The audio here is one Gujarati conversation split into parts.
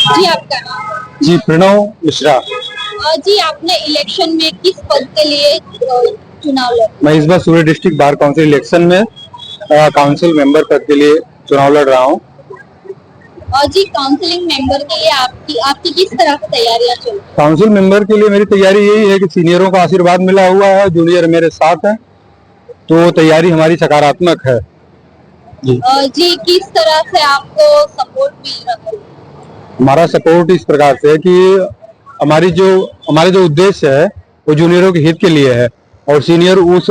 जी आपका नाम? जी प्रणव मिश्रा। जी आपने इलेक्शन में किस पद के लिए चुनाव लड़ा? मैं इस बार सूरत डिस्ट्रिक्ट बार काउंसिल इलेक्शन में काउंसिल मेंबर पद के लिए चुनाव लड़ रहा हूँ। जी काउंसलिंग मेंबर के लिए आपकी आपकी किस तरह की तैयारियां चल रही हैं? काउंसिल मेंबर के लिए मेरी तैयारी यही है कि सीनियरों का आशीर्वाद मिला हुआ है, जूनियर मेरे साथ है, तो तैयारी हमारी सकारात्मक है। जी जी किस तरह से आपको सपोर्ट मिल रहा है? हमारा सपोर्ट इस प्रकार से है कि हमारे जो उद्देश्य है वो जूनियरों के हित के लिए है, और सीनियर उस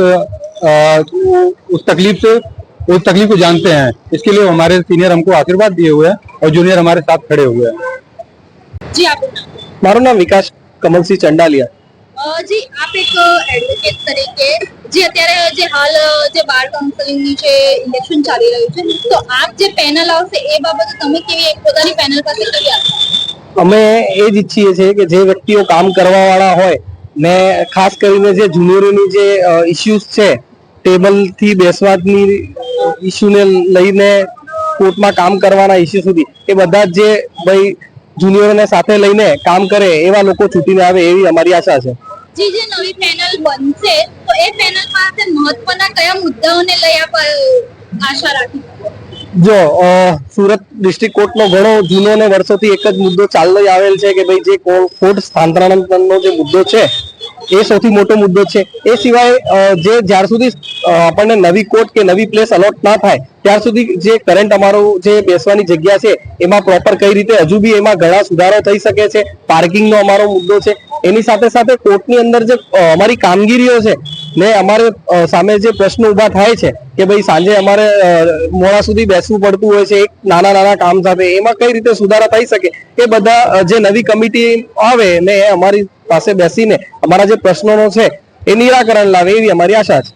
तकलीफ को जानते हैं, इसके लिए हमारे सीनियर हमको आशीर्वाद दिए हुए हैं और जूनियर हमारे साथ खड़े हुए हैं। जी आप મારું નામ વિકાસ કમલસિંહ ચંડાલિયા। जी आप एक એડવોકેટ તરીકે જે અત્યારે જે હાલ જે બાર કાઉન્સિલિંગની જે ઇલેક્શન ચાલી રહ્યું છે, તો આપ જે પેનલ આવશે એ બાબતે તમે કેવી એક પોતાની પેનલ પાસે કેવી આશા? અમે એ જ ઈચ્છીએ છીએ કે જે વ્યક્તિઓ કામ કરવા વાળા હોય ને ખાસ કરીને જે જુનિયરોની જે ઇસ્યુઝ છે, ટેબલથી બેસવાની ઇસ્યુને લઈને કોર્ટમાં કામ કરવાના ઇસ્યુ સુધી, એ બધા જે ભાઈ જુનિયરોને સાથે લઈને કામ કરે એવા લોકો ચૂંટીને આવે એવી અમારી આશા છે। जी જે નવી પેનલ બનશે તો એ પેનલ પાસે મહત્વના કયા મુદ્દાઓને લઈ આપ આશા રાખી? જો સુરત ડિસ્ટ્રિક્ટ કોર્ટનો ઘણો જૂનો ને વર્ષોથી એક જ મુદ્દો ચાલતો આવેલ છે કે ભાઈ જે કોર્ટ સ્થાનાંતરણનો જે મુદ્દો છે એ સૌથી મોટો મુદ્દો છે। એ સિવાય જે જ્યાર સુધી આપણને નવી કોર્ટ કે નવી પ્લેસ અલોટ ના થાય ત્યાર સુધી જે કરંટ અમારો જે બેસવાની જગ્યા છે એમાં પ્રોપર કઈ રીતે હજુ બી એમાં ઘણા સુધારો થઈ શકે છે, પાર્કિંગનો અમારો મુદ્દો છે। એની સાથે સાથે કોર્ટની અંદર જે અમારી કામગીરીઓ છે ને અમારે સામે જે પ્રશ્નો ઉભા થાય છે કે ભાઈ સાંજે અમારે મોડા સુધી બેસવું પડતું હોય છે એક નાના નાના કામ સાથે, એમાં કઈ રીતે સુધારા થઈ શકે એ બધા જે નવી કમિટી આવે ને એ અમારી પાસે બેસીને અમારા જે પ્રશ્નોનો છે એ નિરાકરણ લાવે એવી અમારી આશા છે।